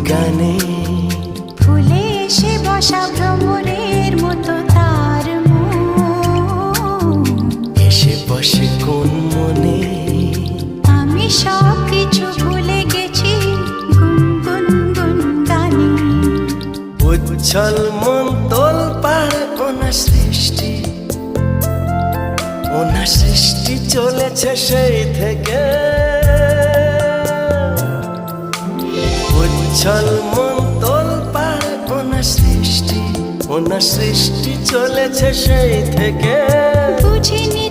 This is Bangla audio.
গানে ফুলে এসে বসা ভ্রমরের মতো তার মন এসে বসে কোন মনে আমি সব কিছু ভুলে গেছি গুনগুন গুন গানে উচ্ছল মন তোল পাড় ওনার সৃষ্টি চলেছে সেই থেকে উচ্ছল মন তোল পাড় ওনার সৃষ্টি চলেছে সেই থেকে বুঝিনি